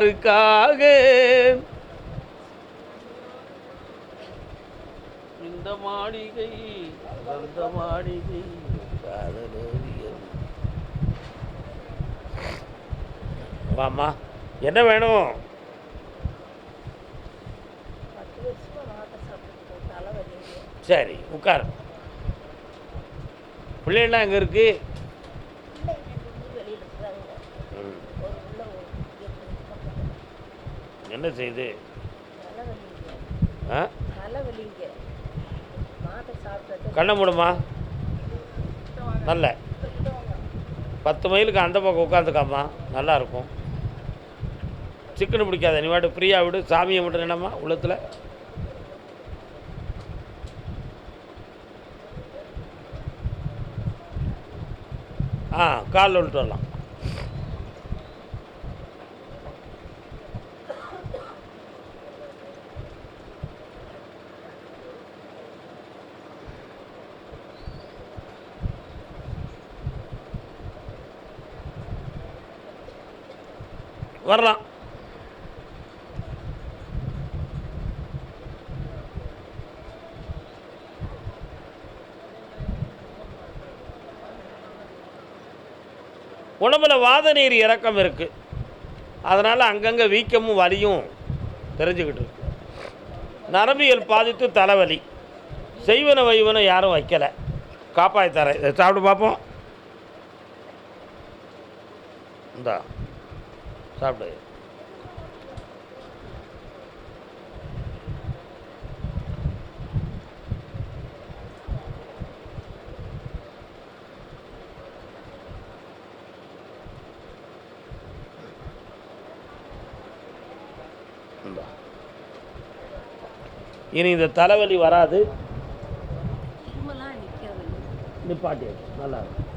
அதுக்காக இந்த மாளிகை அந்த மாளிகை காதலோவியம். வாமா, என்ன வேணும்? சரி உட்கார். பிள்ளைகள்லாம் எங்கே இருக்கு? என்ன செய்யுது? கண்ணை மூடுமா. நல்ல 10 மைலுக்கு அந்த பக்கம் உட்காந்துக்காம்மா, நல்லாயிருக்கும். சிக்கன் பிடிக்காத, நீ வாட்டு ஃப்ரீயாக விடு. சாமியை மட்டும் என்னம்மா உள்ளத்தில். காலில் விட்டு வரலாம். வரலாம். உடம்புல வாத நீர் இறக்கம் இருக்குது. அதனால் அங்கங்கே வீக்கமும் வலியும் தெரிஞ்சுக்கிட்டு இருக்கு. நரம்பியல் பாதித்து தலைவலி. செய்வன வைவன யாரும் வைக்கலை. காப்பாற்றி தரேன், இதை சாப்பிட்டு பார்ப்போம். இந்தா சாப்பிடு. இனி இந்த தலைவலி வராது. நிப்பாட்டி நல்லா இருக்கும்.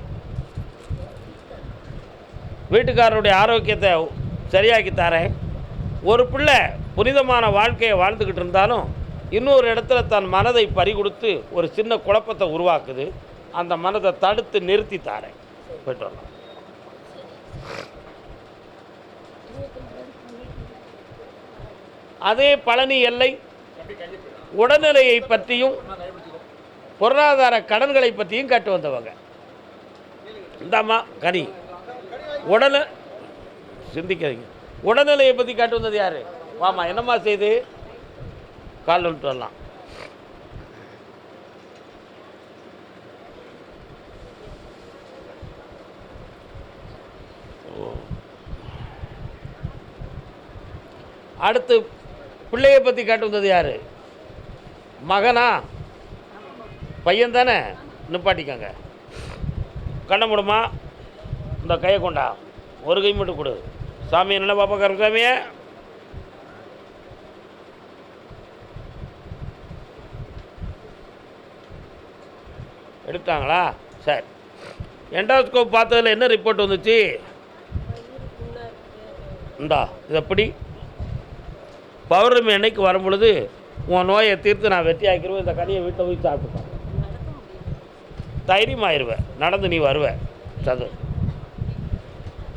வீட்டுக்காரருடைய ஆரோக்கியத்தை சரியாக்கி தரேன். ஒரு பிள்ளை புனிதமான வாழ்க்கையை வாழ்ந்துக்கிட்டு இருந்தாலும் இன்னொரு இடத்துல தன் மனதை பறிகொடுத்து ஒரு சின்ன குழப்பத்தை உருவாக்குது. அந்த மனதை தடுத்து நிறுத்தி தாரேன். போய்ட்டு வரலாம். அதே பழனி எல்லை உடல்நிலையை பற்றியும் பொருளாதார கடன்களை பற்றியும் கட்டு வந்தவங்க. இந்தாம்மா கனி. உடனே சிந்திக்காதீங்க. உடல்நிலையை பற்றி காட்டு வந்தது யார்? வாமா, என்னம்மா செய்து? கால் விட்டு வரலாம். அடுத்து பிள்ளையை பற்றி காட்டு வந்தது யார்? மகனா? பையன் தானே? நிப்பாட்டிக்கங்க. கண்ணை மூடுமா. இந்த கையை கொண்டா. ஒரு கை மட்டும் கொடு. சாமி என்ன பாப்பா கருசாமிய? எடுத்தாங்களா? சரி. எண்டோஸ்கோப் பார்த்ததில் என்ன ரிப்போர்ட் வந்துச்சு? இந்தா இது எப்படி பௌர்ணமி அன்னைக்கு வரும் பொழுது உன் நோயை தீர்த்து நான் வெற்றி ஆக்கிடுவேன். இந்த கனியை வீட்டை போய் சாப்பிட்டுப்பான். தைரியமாயிருவேன். நடந்து நீ வருவேன். சது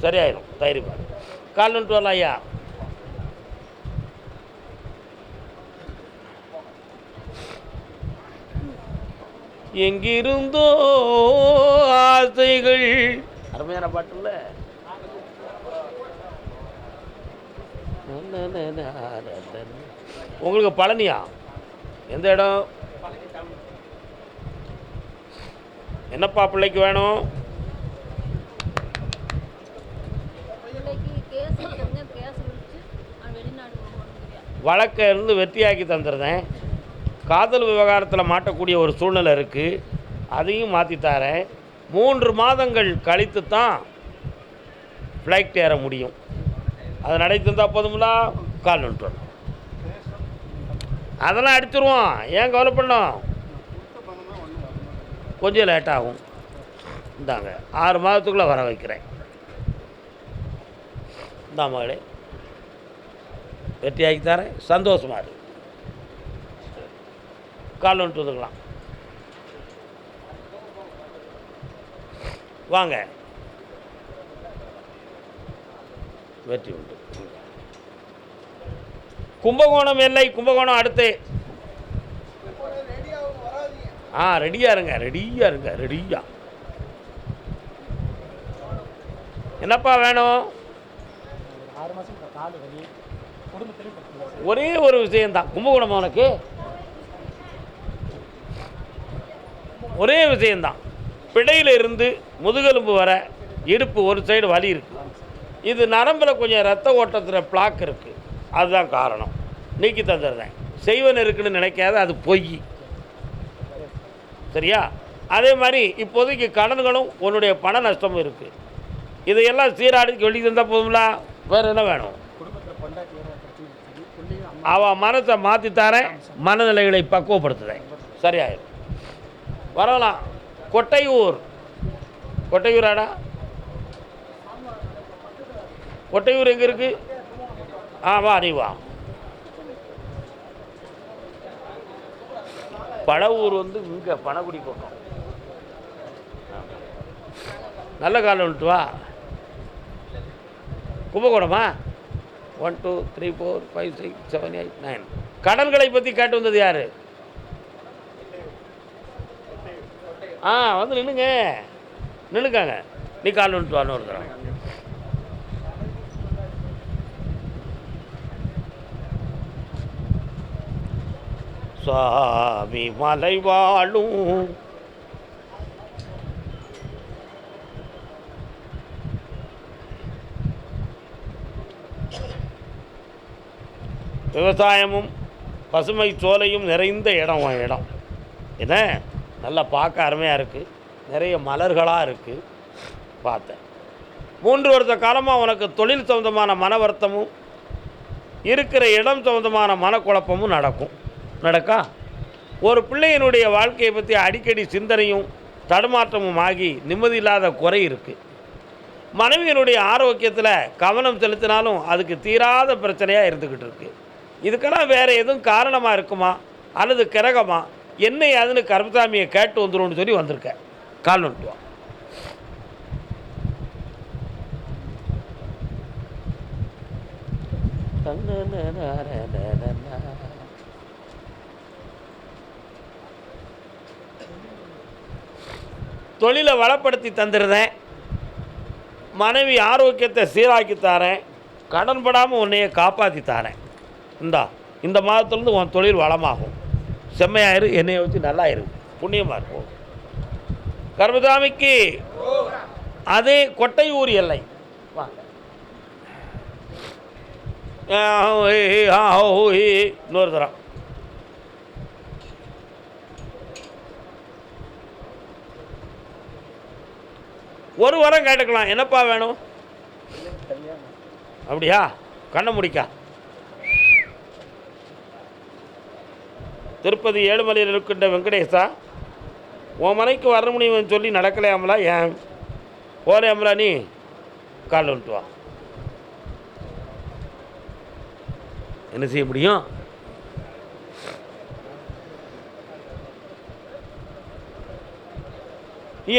சரியாயிரும். தைரியமாக கால் நின்று வரலாம். ஐயா எங்கிருந்தோ ஆசைகள். அருமையான பாட்டுல்ல. உங்களுக்கு பழனியா? எந்த இடம்? என்னப்பா பிள்ளைக்கு வேணும்? வழக்கை இருந்து வெற்றியாக்கி தந்துடுறேன். காதல் விவகாரத்தில் மாட்டக்கூடிய ஒரு சூழ்நிலை இருக்குது. அதையும் மாற்றி தரேன். 3 மாதங்கள் கழித்து தான் ஃப்ளைட் ஏற முடியும். அது நடைத்திருந்தால் போதுங்களா? கால் நின்று அதெல்லாம் அடிச்சிருவோம். ஏன் கவலை பண்ணோம்? கொஞ்சம் லேட் ஆகும். இந்தாங்க 6 மாதத்துக்குள்ளே வர வைக்கிறேன். இந்தா மகளே, வெற்றியாக்கி தரேன். சந்தோஷமாக இருக்கு. கால் வந்துட்டு வந்துக்கலாம். வாங்க. வெற்றி உண்டு. கும்பகோணம் எல்லை, கும்பகோணம் அடுத்து. ரெடியா இருங்க, ரெடியா இருங்க, ரெடியா. என்னப்பா வேணும்? ஒரே ஒரு விஷயம்தான். கும்பகோணம் உனக்கு ஒரே விஷயம்தான். பிடையில இருந்து முதுகெலும்பு வர இடுப்பு ஒரு சைடு வலி இருக்கு. இது நரம்பில் கொஞ்சம் ரத்த ஓட்டத்தில் பிளாக் இருக்குது. அதுதான் காரணம். நீக்கி தந்துடுறேன். செய்வன் இருக்குன்னு நினைக்காத, அது பொய். சரியா? அதே மாதிரி இப்போதைக்கு கடன்களும் உன்னுடைய பண நஷ்டமும் இருக்குது. இதையெல்லாம் சீராடி சொல்லி தந்தால் போதும்ல. வேறு என்ன வேணும்? அவன் மனத்தை மாற்றித்தாரேன், மனநிலைகளை பக்குவப்படுத்துறேன், சரியாயிடும். வரலாம். கொட்டையூர், கொட்டையூராடா? கொட்டையூர் எங்கே இருக்கு? வா, நீ வா. பழவூர் வந்து இங்கே பணகுடி பக்கம். நல்ல காலம் வந்துட்டு வா. கும்பகோணமா? 1 2 3 4 5 6 7 8 9. கடன்களை பற்றி கேட்டு வந்தது யார்? வந்து நின்றுக்காங்க. நீ கால் வந்துட்டு வான்னு ஒரு தரம். சுவாமி மலை வாழும் விவசாயமும் பசுமை சோலையும் நிறைந்த இடம் என்ன நல்லா பார்க்க அருமையாக இருக்குது. நிறைய மலர்களாக இருக்குது. பார்த்தேன். 3 வருஷ காலமாக உனக்கு தொழில் சம்பந்தமான மன வருத்தமும் இருக்கிற இடம் சம்பந்தமான மனக்குழப்பமும் நடக்கா. ஒரு பிள்ளையினுடைய வாழ்க்கையை பற்றி அடிக்கடி சிந்தனையும் தடுமாற்றமும் ஆகி நிம்மதி இல்லாத குறை இருக்குது. மனைவியினுடைய ஆரோக்கியத்தில் கவனம் செலுத்தினாலும் அதுக்கு தீராத பிரச்சனையாக இருந்துக்கிட்டு இருக்குது. இதுக்கெல்லாம் வேறு எதுவும் காரணமாக இருக்குமா அல்லது கிரகமா என்ன அதுன்னு கருப்பசாமியை கேட்டு வந்துடும்னு சொல்லி வந்திருக்கேன். கால் நோட்டு வா. தொழிலை வளப்படுத்தி தந்துடுறேன். மனைவி ஆரோக்கியத்தை சீராக்கி தாரேன். கடன் படாமல் உன்னைய காப்பாற்றி தாரேன். இந்த மாதத்துலேருந்து உன் தொழில் வளமாகும். செம்மையாயிரு. என்னையை வச்சு நல்லாயிரு. புண்ணியமாக இருக்கும். கருப்பசாமிக்கு அதே கொட்டையூர் எல்லை. இன்னொரு தரம். ஒரு வாரம் கேட்டுக்கலாம். என்னப்பா வேணும்? அப்படியா? கண்ணை முடிக்கா. திருப்பதி ஏழுமலையில் இருக்கின்ற வெங்கடேசா, உன் மனைக்கு வர முடியும்னு சொல்லி நடக்கலையாமலா? ஏன் போறையாமலா? நீ கால் வந்துட்டு வா. என்ன செய்ய முடியும்?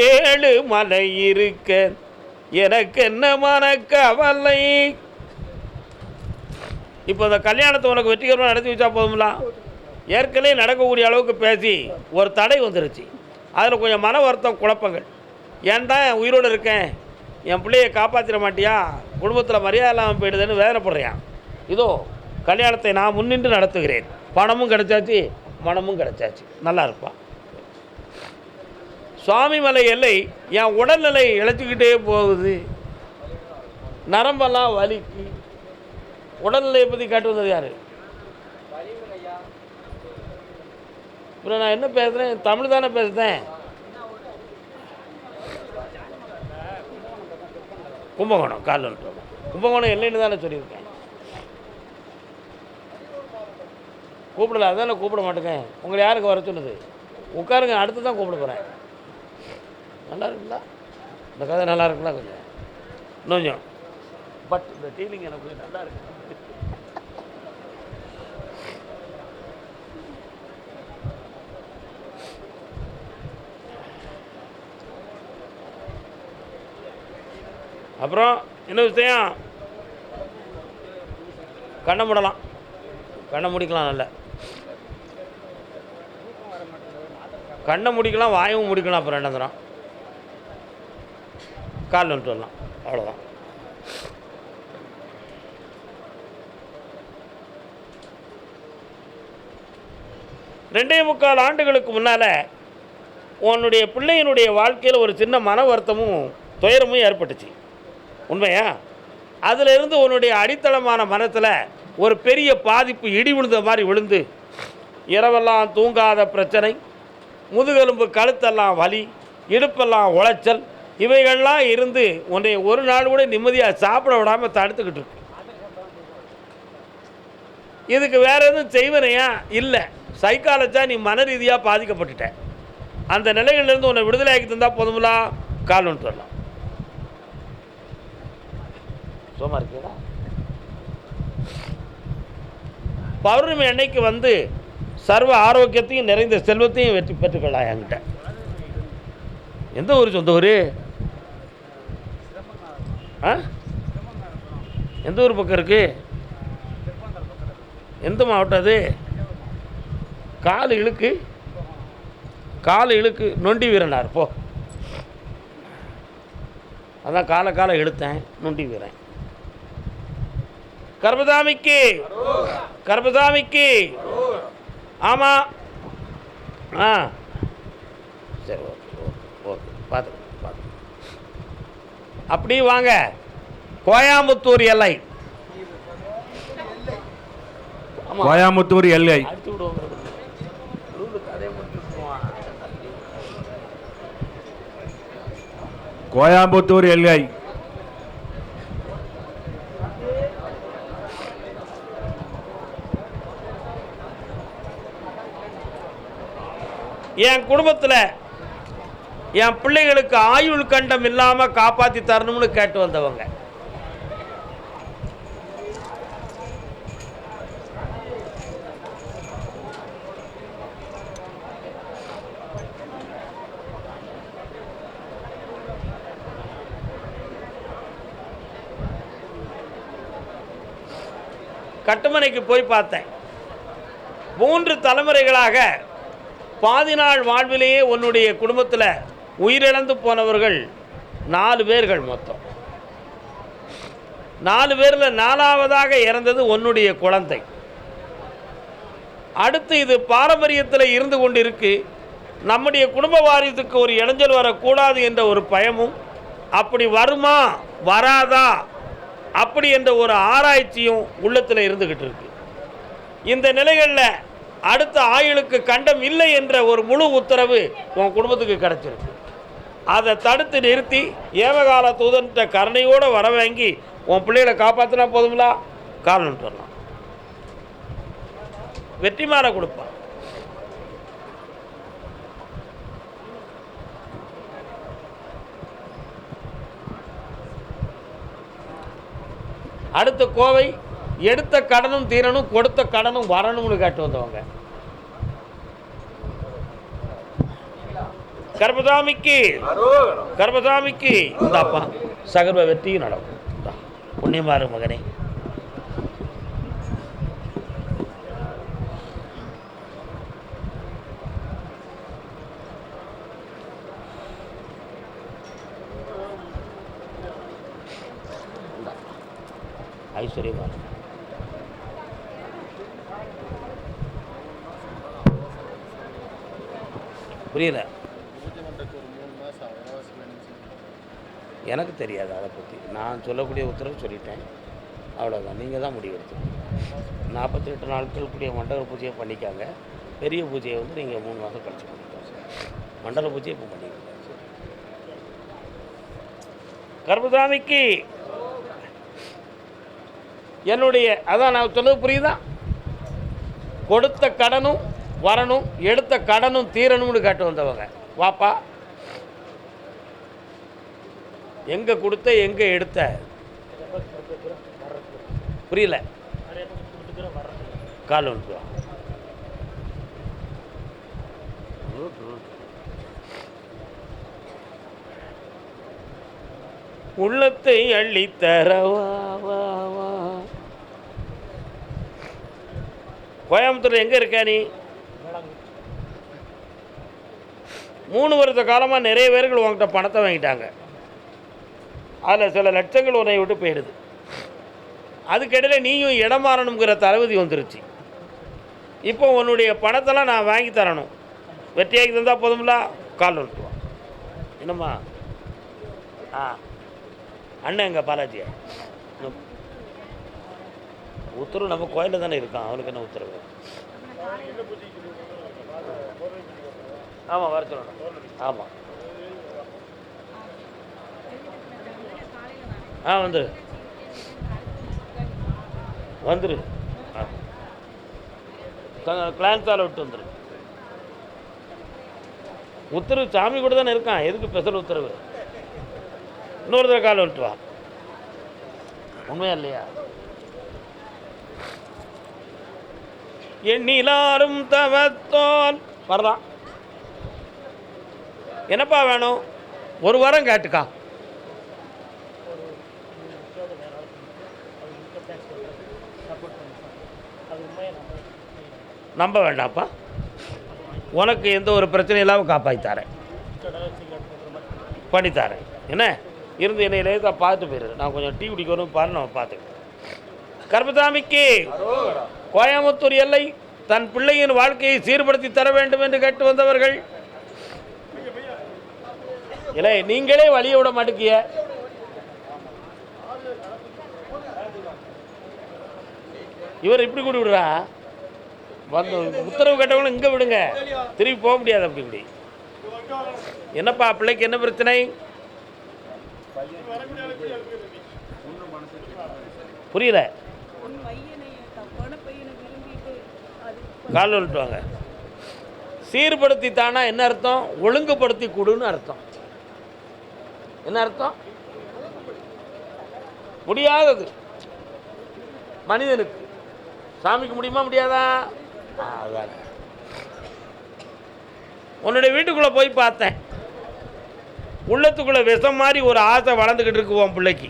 ஏழு மலை இருக்க எனக்கு என்ன மனக்கவலை. இப்போ இந்த கல்யாணத்தை உனக்கு வெற்றிகரமாக நடத்தி வச்சா போதும்ல. ஏற்கனவே நடக்கக்கூடிய அளவுக்கு பேசி ஒரு தடை வந்துருச்சு. அதில் கொஞ்சம் மன வருத்தம், குழப்பங்கள். ஏன் தான் உயிரோடு இருக்கேன், என் பிள்ளையை காப்பாற்றிட மாட்டியா, குடும்பத்தில் மரியாதை இல்லாமல் போயிடுதுன்னு வேதனைப்படுறியான். இதோ கல்யாணத்தை நான் முன்னின்று நடத்துகிறேன். பணமும் கிடைச்சாச்சு, மனமும் கிடைச்சாச்சு. நல்லா இருப்பான். சுவாமிமலை எல்லை. என் உடல்நிலை இழைச்சிக்கிட்டே போகுது. நரம்பெல்லாம் வலிக்கு. உடல்நிலையை பற்றி கேட்டு வந்தது யார்? இப்போ நான் என்ன பேசுகிறேன்? தமிழ் தானே பேசுகிறேன். கும்பகோணம் கால் வந்துட்டோம். கும்பகோணம் எல்லைன்னு தானே சொல்லியிருக்கேன். கூப்பிடல, அதானே கூப்பிட மாட்டேங்க. உங்களை யாருக்கு வர சொன்னது? உட்காருங்க, அடுத்து தான் கூப்பிட போகிறேன். நல்லா இருக்குங்களா? இந்த கதை நல்லா இருக்குங்களா? கொஞ்சம் பட் இந்த டீலிங் எனக்கு நல்லா இருக்கு. அப்புறம் என்ன விஷயம்? கண்ணை மூடலாம். கண்ணை முடிக்கலாம், நல்ல கண்ணை முடிக்கலாம், வாயவும் முடிக்கலாம். அப்புறம் என்ன தரோம், கால் வந்துட்டு வரலாம், அவ்வளோதான். ரெண்டே 3/4 ஆண்டுகளுக்கு முன்னால் உன்னுடைய பிள்ளையினுடைய வாழ்க்கையில் ஒரு சின்ன மன வருத்தமும் துயரமும் ஏற்பட்டுச்சு, உண்மையா? அதிலிருந்து உன்னுடைய அடித்தளமான மனத்தில் ஒரு பெரிய பாதிப்பு இடி விழுந்த மாதிரி விழுந்து இரவெல்லாம் தூங்காத பிரச்சனை, முதுகெலும்பு கழுத்தெல்லாம் வலி, இடுப்பெல்லாம் உளைச்சல், இவைகள்லாம் இருந்து உன்னை ஒரு நாள் கூட நிம்மதியாக சாப்பிட விடாமல் தடுத்துக்கிட்டு இருக்கு. இதுக்கு வேறு எதுவும் செய்வனையா? இல்லை, சைக்காலஜியாக நீ மன ரீதியாக பாதிக்கப்பட்டுட்ட. அந்த நிலைகளிலிருந்து உன்னை விடுதலையாக்கி தந்தால் போதுங்களா, கால் வந்துட்டு வரலாம். சோமா இருக்கீங்களா? பௌர்ணமி அன்னைக்கு வந்து சர்வ ஆரோக்கியத்தையும் நிறைந்த செல்வத்தையும் வெற்றி பெற்றுக்கலாம். என்கிட்ட எந்த ஊர்? சொந்த ஊர்? எந்த ஊர் பக்கம் இருக்கு? எந்த மாவட்டம் அது? கால் இழுக்கு, கால் இழுக்கு, நொண்டி வீரனார் போ. அதான் காலை இழுத்தேன், நொண்டி வீரன். கர்பசாமிக்கு, கர்பசாமிக்கு. ஆமாம், ஆ சரி, ஓகே ஓகே ஓகே, பார்த்து. அப்படி வாங்க, கோயம்புத்தூர் எல்லை. கோயம்புத்தூர் எல்லை. கோயம்புத்தூர் எல்லை. என் குடும்பத்தில் என் பிள்ளைகளுக்கு ஆயுள் கண்டம் இல்லாமல் காப்பாற்றி தரணும்னு கேட்டு வந்தவங்க. கட்டுமனைக்கு போய் பார்த்தேன். 3 தலைமுறைகளாக பாதி நாள் வாழ்விலேயே உன்னுடைய குடும்பத்தில் உயிரிழந்து போனவர்கள் 4 பேர்கள். மொத்தம் 4 பேரில் 4ஆவதாக இறந்தது உன்னுடைய குழந்தை. அடுத்து இது பாரம்பரியத்தில் இருந்து கொண்டு இருக்கு. நம்முடைய குடும்ப வாரியத்துக்கு ஒரு இடைஞ்சல் வரக்கூடாது என்ற ஒரு பயமும், அப்படி வருமா வராதா அப்படி என்ற ஒரு ஆராய்ச்சியும் உள்ளத்தில் இருந்துக்கிட்டு இருக்கு. இந்த நிலைகளில் அடுத்த ஆயுளுக்கு கண்டம் இல்லை என்ற ஒரு முழு உத்தரவு உன் குடும்பத்துக்கு கிடச்சிருக்கு. அதை தடுத்து நிறுத்தி ஏவகால தூதன்கிட்ட கருணையோடு வர வாங்கி உன் பிள்ளைகளை காப்பாற்றினா போதுங்களா, காரணம் சொல்லலாம். வெற்றி மாற கொடுப்பான். அடுத்த கோவை, எடுத்த கடனும் தீரணும், கொடுத்த கடனும் வரணும்னு கேட்டு வந்தவங்க. கர்பசாமிக்கு, கர்பசாமிக்கு. இந்தாப்பா சகர்வ வெற்றியும் நடக்கும். புண்ணியமாறு மகனே. ஐஸ்வர்யமா புரியல. எனக்கு தெரியாது அதை பற்றி. நான் சொல்லக்கூடிய உத்தரவு சொல்லிட்டேன், அவ்வளோதான். நீங்கள் தான் முடிவு எடுத்துக்கணும். 48 நாட்களுக்குரிய மண்டல பூஜையை பண்ணிக்காங்க. பெரிய பூஜையை வந்து நீங்கள் 3 மாதம் கழிச்சு பண்ணிக்கலாம். மண்டல பூஜையை இப்போ பண்ணிக்கலாம். கர்பசாமிக்கு என்னுடைய, அதான் நான் சொன்னது புரியுதா? கொடுத்த கடனும் வரணும், எடுத்த கடனும் தீரணும்னு கேட்டு வந்தவங்க. வாப்பா, எங்கே கொடுத்த எங்கே எடுத்த புரியல. கால் ஒன்று உள்ளத்தை அள்ளித்தரவா கோயம்புத்தூர் எங்கே இருக்க நீ? 3 வருஷ காலமாக நிறைய பேர்கள் உங்கள்கிட்ட பணத்தை வாங்கிட்டாங்க. அதில் சில லட்சங்கள் உன்னை விட்டு போயிடுது. அதுக்கிடையில் நீயும் இடம் மாறணுங்கிற தளபதி வந்துருச்சு. இப்போ உன்னுடைய பணத்தெல்லாம் நான் வாங்கி தரணும். வெற்றியாகி தந்தால் போதும்ல, கால் வந்துட்டுவான். என்னம்மா? அண்ணன் எங்க பாலாஜியா? உத்தரவு நம்ம கோயிலில் தானே இருக்கான், அவனுக்கு என்ன உத்தரவு? ஆமாம், வர சொல்லணும். ஆமாம், வந்துரு வந்துரு. கிளான்ஸால் விட்டு வந்துரு. உத்தரவு சாமி கூட தானே இருக்கான், எதுக்கு ஸ்பெஷல் உத்தரவு? இன்னொரு தடவை கால் வந்துட்டு வா. உண்மையா இல்லையா? எண்ணிலாரும் தவத்தோல் வரலாம். என்னப்பா வேணும்? ஒரு வாரம் கேட்டுக்கா. நம்ப வேண்டாம்ப்பா, உனக்கு எந்த ஒரு பிரச்சனையும் இல்லாமல் காப்பாற்றித்தாரேன், பண்ணித்தாரேன். என்ன இருந்து என்னை லேசாக பார்த்துட்டு போயிரு. நான் கொஞ்சம் டீ குடிக்கணும் பாரு, நம்ம பார்த்துக்கேன். கர்மசாமிக்கு கோயம்புத்தூர் எல்லை தன் பிள்ளையின் வாழ்க்கையை சீர்படுத்தி தர வேண்டும் என்று கேட்டு வந்தவர்கள். இல்லை, நீங்களே வழிய விட மாட்டேங்கிய. இவர் இப்படி கூடி விடுறா. வந்து உத்தரவு கேட்டவங்களும் இங்கே விடுங்க, திரும்பி போக முடியாது. அப்படி இப்படி என்னப்பா பிள்ளைக்கு என்ன பிரச்சனை? புரியல. கால் விட்டுவாங்க. சீர்படுத்தி தானா என்ன அர்த்தம்? ஒழுங்குபடுத்தி கொடுன்னு அர்த்தம். என்ன அர்த்தம்? முடியாதது மனிதனுக்கு, சாமிக்கு முடியுமா முடியாதா? அதான். உன்னுடைய வீட்டுக்குள்ளே போய் பார்த்தேன். உள்ளத்துக்குள்ளே விஷம் மாதிரி ஒரு ஆசை வளர்ந்துக்கிட்டு இருக்கு உன் பிள்ளைக்கு.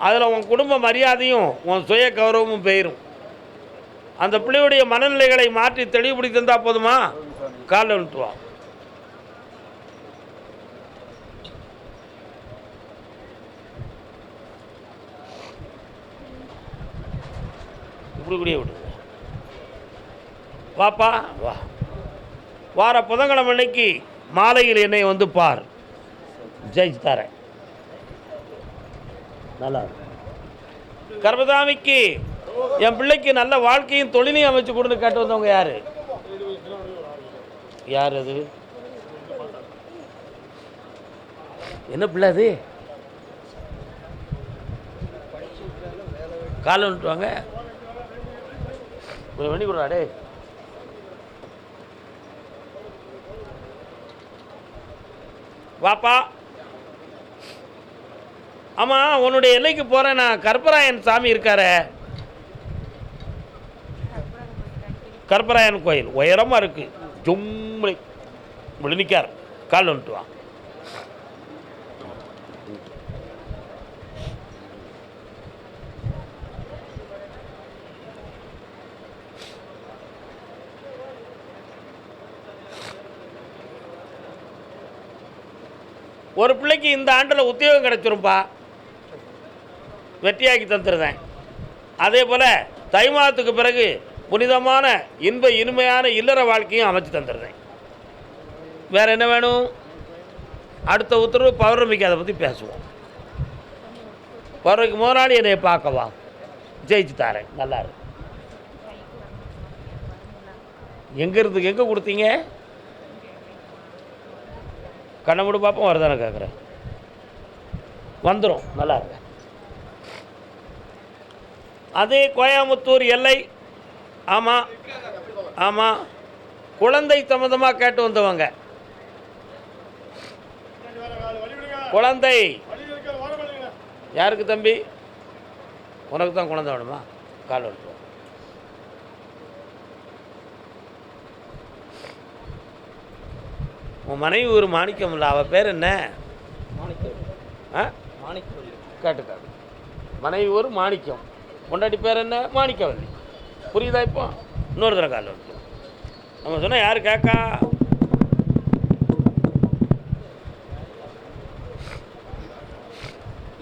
அதில் உன் குடும்ப மரியாதையும் உன் சுய கௌரவமும் போயிடும். அந்த பிள்ளையுடைய மனநிலைகளை மாற்றி தெளிவுபடுத்தி தந்தால் போதுமா? காலில் விட்டு வா. இப்படி கூடிய விடு. வாப்பா வா. வார புதன்கிழமை அன்னைக்கு மாலையில் என்னை வந்து பார், ஜெயிச்சு தரேன். நல்லா கர்மசாமிக்கு என் பிள்ளைக்கு நல்ல வாழ்க்கையும் தொழிலையும் அமைச்சு கொடுன்னு கேட்டு வந்தவங்க யாரு? யார் அது? என்ன பிள்ளை அது? காலை வந்துட்டு வாங்க. கொஞ்சம் வண்டி கொடுறாடே. வாப்பா. ஆமாம், உன்னுடைய எல்லைக்கு போகிறேன் நான். கற்பராயன் சாமி இருக்கார, கற்பராயன் கோயில் உயரமாக இருக்குது. ஜும்மை விழுநிக்கார். கால் வந்துட்டு வா. ஒரு பிள்ளைக்கு இந்த ஆண்டில் உத்தியோகம் கிடச்சிரும்பா, வெற்றியாக்கி தந்துருந்தேன். அதே போல் தை மாதத்துக்கு பிறகு புனிதமான இனிமையான இல்லற வாழ்க்கையும் அமைச்சு தந்துடுறேன். வேறு என்ன வேணும்? அடுத்த உத்தரவு பௌர்ணமிக்கு அதை பற்றி பேசுவோம். பௌர்ணமிக்கு முதல் நாள் என்னை பார்க்கவா, ஜெயிச்சு தாரேன். நல்லா இருக்கு. எங்கே கொடுத்தீங்க? கண்ணை மூடி பார்ப்போம். வருதானே கேட்குறேன். வந்துடும். நல்லா இருக்க. அதே கோயம்புத்தூர் எல்லை. ஆமாம் ஆமாம், குழந்தை சம்மந்தமாக கேட்டு வந்தவங்க. குழந்தை யாருக்கு தம்பி? உனக்கு தான் குழந்தை வேணுமா? கால் எடுத்து. உன் மனைவி ஒரு மாணிக்கம் இல்லை, அவள் பேர் என்ன? கேட்டு மனைவி ஒரு மாணிக்கம், பொண்டாட்டி பேர் என்ன? மாணிக்கவல்லி. புரியுதா? இப்போ இன்னொரு தடவை காலில் வந்து நம்ம சொன்னால் யார் கேட்கா?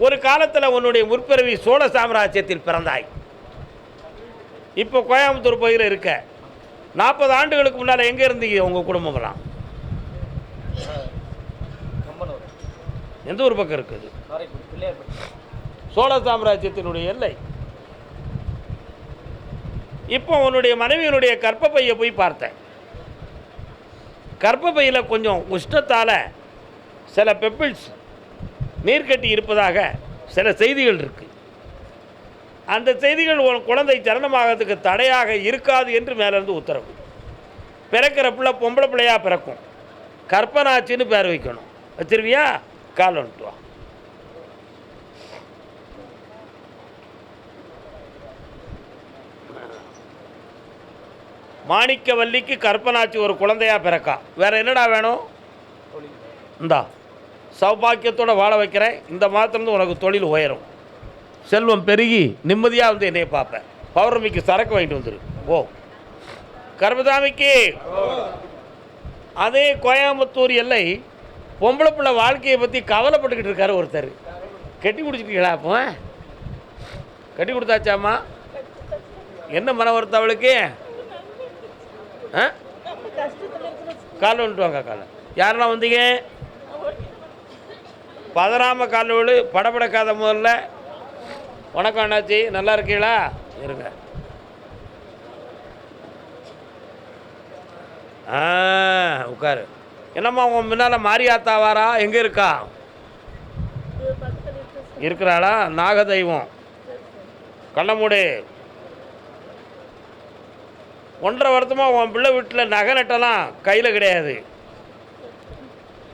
ஒரு காலத்தில் உன்னுடைய முற்பிறவி சோழ சாம்ராஜ்யத்தில் பிறந்தாய். இப்போ கோயம்புத்தூர் பகுதியில் இருக்க. 40 ஆண்டுகளுக்கு முன்னால் எங்கே இருந்தீங்க உங்கள் குடும்பம்லாம்? எந்த ஒரு பக்கம் இருக்குது? சோழ சாம்ராஜ்யத்தினுடைய எல்லை. இப்போ உன்னுடைய மனைவியினுடைய கர்ப்பப்பையை போய் பார்த்தேன். கர்ப்பப்பையில் கொஞ்சம் உஷ்ணத்தால் சில பெப்பிள்ஸ் நீர்க்கட்டி இருப்பதாக சில செய்திகள் இருக்குது. அந்த செய்திகள் உன் குழந்தை ஜனனமாகிறதுக்கு தடையாக இருக்காது என்று மேலேருந்து உத்தரவு. பிறக்கிற பிள்ளை பொம்பளை பிள்ளையாக பிறக்கும். கற்பனாச்சின்னு பேர் வைக்கணும். வச்சிருவியா? கால் வந்துட்டு வா. மாணிக்கவல்லிக்கு கற்பனாச்சி ஒரு குழந்தையாக பிறக்கா. வேறு என்னடா வேணும்? இந்தா சௌபாக்கியத்தோடு வாழ வைக்கிறேன். இந்த மாதத்துலேருந்து உனக்கு தொழில் உயரும், செல்வம் பெருகி நிம்மதியாக வந்து என்னையை பார்ப்பேன். பௌர்ணமிக்கு சரக்கு வாங்கிட்டு வந்துரு. ஓ கர்மசாமிக்கு. அதே கோயம்புத்தூர் எல்லை பொம்பளை பிள்ளை வாழ்க்கையை பற்றி கவலைப்பட்டுக்கிட்டு இருக்காரு ஒருத்தர். கட்டி குடிச்சிட்டீங்களா? அப்போ கட்டி கொடுத்தாச்சாம்மா? என்ன மன வருத்தம் அவளுக்கு? காலில் வந்துட்டு வாங்க. காலை யாரெல்லாம் வந்தீங்க? பதறாமல் காலில் விழு, படப்படக்காத. முதல்ல வணக்கம் அண்ணாச்சி, நல்லா இருக்கீங்களா? இருங்க. உட்காரு. என்னம்மா உன் முன்னால் மாரியாத்தா வாரா? எங்கே இருக்கா? இருக்கிறாளா? நாகதெய்வம். கண்ணமூடு. 1.5 வருத்தமாக உன் பிள்ளை வீட்டில் நகை நட்டெல்லாம் கையில் கிடையாது.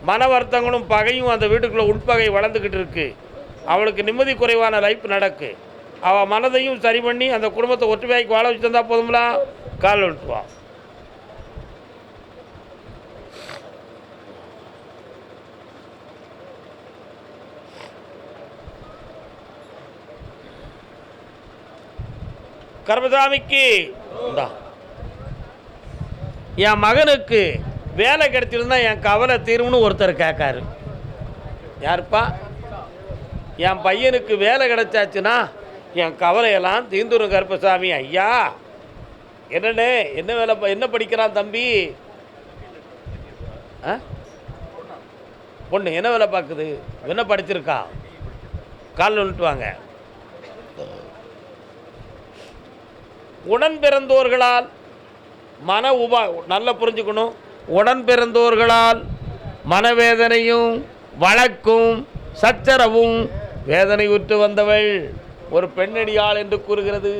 மன வருத்தங்களும் பகையும் அந்த வீட்டுக்குள்ளே உட்பகை வளர்ந்துக்கிட்டு இருக்கு. அவளுக்கு நிம்மதி குறைவான லைஃப் நடக்கு. அவள் மனதையும் சரி பண்ணி அந்த குடும்பத்தை ஒற்றுமையாக்கி வாழ வச்சு தந்தா போதுங்களா? கால் விட்டுவா. கர்மசாமிக்கு என் மகனுக்கு வேலை கிடைச்சிருந்தா என் கவலை தீரும்னு ஒருத்தர் கேட்காரு. யாருப்பா? என் பையனுக்கு வேலை கிடைச்சாச்சுன்னா என் கவலையெல்லாம் தீந்துரும் கருப்பசாமி ஐயா. என்னண்ணே, என்ன வேலை, என்ன படிக்கிறான் தம்பி? பொண்ணு என்ன வேலை பார்க்குது? என்ன படிச்சிருக்கா? காலில் வந்துட்டு வாங்க. உடன் பிறந்தோர்களால் மன நல்லா புரிஞ்சுக்கணும். உடன் பிறந்தோர்களால் மனவேதனையும் வழக்கும் சச்சரவும் வேதனை உற்று வந்தவள் ஒரு பெண்ணடியாள் என்று கூறுகிறது.